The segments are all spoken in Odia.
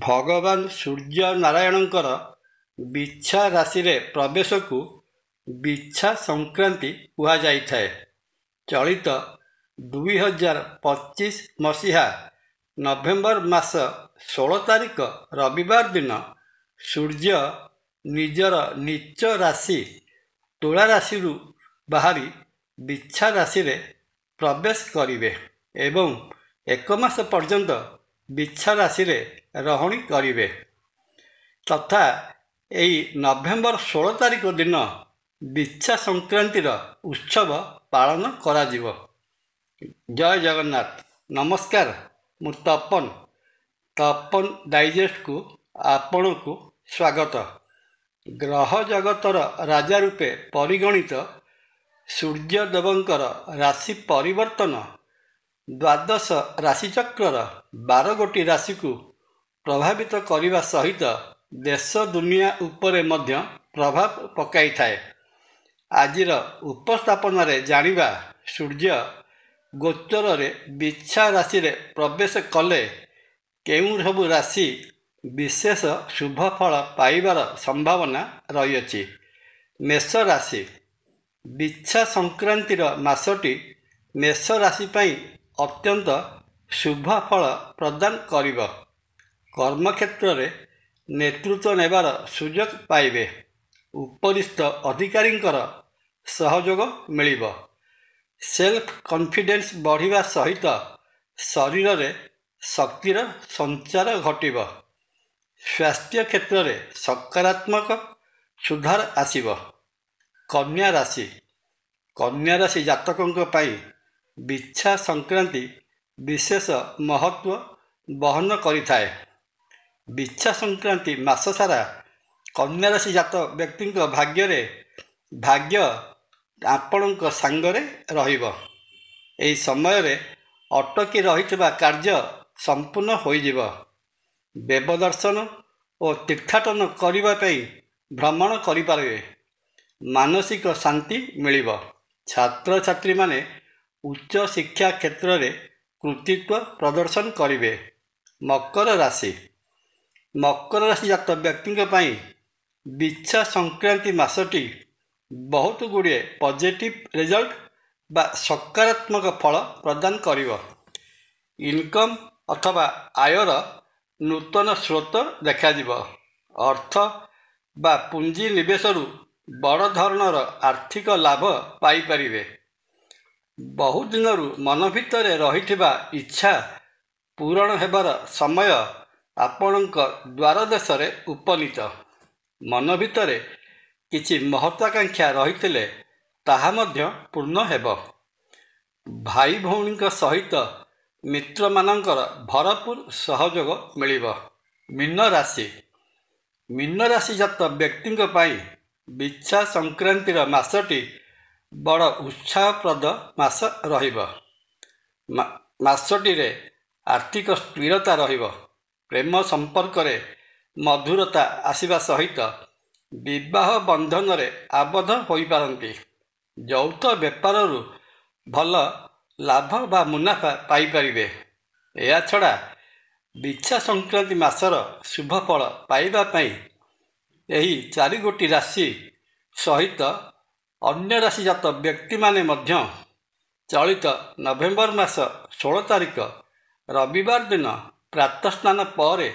ଭଗବାନ ସୂର୍ଯ୍ୟ ନାରାୟଣଙ୍କର ବିଛା ରାଶିରେ ପ୍ରବେଶକୁ ବିଛା ସଂକ୍ରାନ୍ତି କୁହାଯାଇଥାଏ। ଚଳିତ 2025 ମସିହା ନଭେମ୍ବର ମାସ 16 ତାରିଖ ରବିବାର ଦିନ ସୂର୍ଯ୍ୟ ନିଜର ନୀଚ ରାଶି ତୁଳା ରାଶିରୁ ବାହାରି ବିଛା ରାଶିରେ ପ୍ରବେଶ କରିବେ ଏବଂ 1 ମାସ ପର୍ଯ୍ୟନ୍ତ ବିଛା ରାଶିରେ ରହଣି କରିବେ ତଥା ଏହି ନଭେମ୍ବର 16 ତାରିଖ ଦିନ ବିଛା ସଂକ୍ରାନ୍ତିର ଉତ୍ସବ ପାଳନ କରାଯିବ। ଜୟ ଜଗନ୍ନାଥ। ନମସ୍କାର, ମୁଁ ତପନ ଡାଇଜେଷ୍ଟକୁ ଆପଣଙ୍କୁ ସ୍ୱାଗତ। ଗ୍ରହ ଜଗତର ରାଜା ରୂପେ ପରିଗଣିତ ସୂର୍ଯ୍ୟଦେବଙ୍କର ରାଶି ପରିବର୍ତ୍ତନ ଦ୍ୱାଦଶ ରାଶିଚକ୍ରର 12 ଗୋଟି ରାଶିକୁ ପ୍ରଭାବିତ କରିବା ସହିତ ଦେଶ ଦୁନିଆ ଉପରେ ମଧ୍ୟ ପ୍ରଭାବ ପକାଇଥାଏ। ଆଜିର ଉପସ୍ଥାପନାରେ ଜାଣିବା, ସୂର୍ଯ୍ୟ ଗୋଚରରେ ବିଛା ରାଶିରେ ପ୍ରବେଶ କଲେ କେଉଁ ସବୁ ରାଶି ବିଶେଷ ଶୁଭ ଫଳ ପାଇବାର ସମ୍ଭାବନା ରହିଅଛି। ମେଷ ରାଶି। ବିଛା ସଂକ୍ରାନ୍ତିର ମାସଟି ମେଷ ରାଶି ପାଇଁ ଅତ୍ୟନ୍ତ ଶୁଭ ଫଳ ପ୍ରଦାନ କରିବ। କର୍ମକ୍ଷେତ୍ରରେ ନେତୃତ୍ୱ ନେବାର ସୁଯୋଗ ପାଇବେ। ଉପରିସ୍ଥ ଅଧିକାରୀଙ୍କର ସହଯୋଗ ମିଳିବ। ସେଲ୍ଫ କନଫିଡେନ୍ସ ବଢ଼ିବା ସହିତ ଶରୀରରେ ଶକ୍ତିର ସଞ୍ଚାର ଘଟିବ। ସ୍ୱାସ୍ଥ୍ୟ କ୍ଷେତ୍ରରେ ସକାରାତ୍ମକ ସୁଧାର ଆସିବ। କନ୍ୟା ରାଶି। କନ୍ୟା ରାଶି ଜାତକଙ୍କ ପାଇଁ ବିଛା ସଂକ୍ରାନ୍ତି ବିଶେଷ ମହତ୍ତ୍ୱ ବହନ କରିଥାଏ। ବିଛା ସଂକ୍ରାନ୍ତି ମାସ ସାରା କନ୍ୟା ରାଶି ଜାତ ବ୍ୟକ୍ତିଙ୍କ ଭାଗ୍ୟରେ ଭାଗ୍ୟ ଆପଣଙ୍କ ସାଙ୍ଗରେ ରହିବ। ଏହି ସମୟରେ ଅଟକି ରହିଥିବା କାର୍ଯ୍ୟ ସମ୍ପୂର୍ଣ୍ଣ ହୋଇଯିବ। ଦେବଦର୍ଶନ ଓ ତୀର୍ଥାଟନ କରିବା ପାଇଁ ଭ୍ରମଣ କରିପାରିବେ। ମାନସିକ ଶାନ୍ତି ମିଳିବ। ଛାତ୍ରଛାତ୍ରୀମାନେ ଉଚ୍ଚ ଶିକ୍ଷା କ୍ଷେତ୍ରରେ କୃତିତ୍ୱ ପ୍ରଦର୍ଶନ କରିବେ। ମକର ରାଶି। ମକର ରାଶି ଜାତ ବ୍ୟକ୍ତିଙ୍କ ପାଇଁ ବିଛା ସଂକ୍ରାନ୍ତି ମାସଟି ବହୁତ ଗୁଡ଼ିଏ ପଜିଟିଭ୍ ରେଜଲ୍ଟ ବା ସକାରାତ୍ମକ ଫଳ ପ୍ରଦାନ କରିବ। ଇନକମ୍ ଅଥବା ଆୟର ନୂତନ ସ୍ରୋତ ଦେଖାଯିବ। ଅର୍ଥ ବା ପୁଞ୍ଜି ନିବେଶରୁ ବଡ଼ ଧରଣର ଆର୍ଥିକ ଲାଭ ପାଇପାରିବେ। ବହୁ ଦିନରୁ ମନ ଭିତରେ ରହିଥିବା ଇଚ୍ଛା ପୂରଣ ହେବାର ସମୟ ଆପଣଙ୍କ ଦ୍ୱାରଦେଶରେ ଉପନୀତ। ମନ ଭିତରେ କିଛି ମହତ୍ୱାକାଂକ୍ଷା ରହିଥିଲେ ତାହା ମଧ୍ୟ ପୂର୍ଣ୍ଣ ହେବ। ଭାଇ ଭଉଣୀଙ୍କ ସହିତ ମିତ୍ରମାନଙ୍କର ଭରପୁର ସହଯୋଗ ମିଳିବ। ମୀନ ରାଶି। ମୀନ ରାଶି ଜାତ ବ୍ୟକ୍ତିଙ୍କ ପାଇଁ ବିଛା ସଂକ୍ରାନ୍ତିର ମାସଟି ବଡ଼ ଉତ୍ସାହପ୍ରଦ ମାସ ରହିବ। ମାସଟିରେ ଆର୍ଥିକ ସ୍ଥିରତା ରହିବ। ପ୍ରେମ ସମ୍ପର୍କରେ ମଧୁରତା ଆସିବା ସହିତ ବିବାହ ବନ୍ଧନରେ ଆବଦ୍ଧ ହୋଇପାରନ୍ତି। ଯୌଥ ବେପାରରୁ ଭଲ ଲାଭ ବା ମୁନାଫା ପାଇପାରିବେ। ଏହାଛଡ଼ା ବିଛା ସଂକ୍ରାନ୍ତି ମାସର ଶୁଭ ଫଳ ପାଇବା ପାଇଁ ଏହି 4 ଗୋଟି ରାଶି ସହିତ ଅନ୍ୟ ରାଶି ଜାତ ବ୍ୟକ୍ତିମାନେ ମଧ୍ୟ ଚଳିତ ନଭେମ୍ବର ମାସ 16 ତାରିଖ ରବିବାର ଦିନ ପ୍ରାତଃସ୍ନାନ ପରେ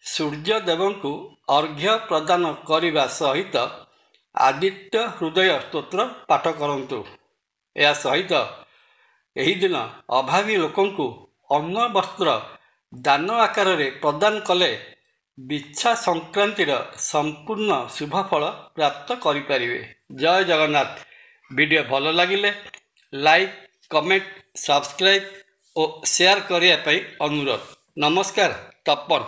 ସୂର୍ଯ୍ୟଦେବଙ୍କୁ ଅର୍ଘ୍ୟ ପ୍ରଦାନ କରିବା ସହିତ ଆଦିତ୍ୟ ହୃଦୟ ସ୍ତୋତ୍ର ପାଠ କରନ୍ତୁ। ଏହା ସହିତ ଏହି ଦିନ ଅଭାବୀ ଲୋକଙ୍କୁ ଅନ୍ନ ବସ୍ତ୍ର ଦାନ ଆକାରରେ ପ୍ରଦାନ କଲେ ବିଛା ସଂକ୍ରାନ୍ତିର ସମ୍ପୂର୍ଣ୍ଣ ଶୁଭ ଫଳ ପ୍ରାପ୍ତ କରିପାରିବେ। ଜୟ ଜଗନ୍ନାଥ। ଭିଡ଼ିଓ ଭଲ ଲାଗିଲେ ଲାଇକ୍, କମେଣ୍ଟ, ସବସ୍କ୍ରାଇବ୍ ଓ ସେୟାର କରିବା ପାଇଁ ଅନୁରୋଧ। ନମସ୍କାର। ତପନ।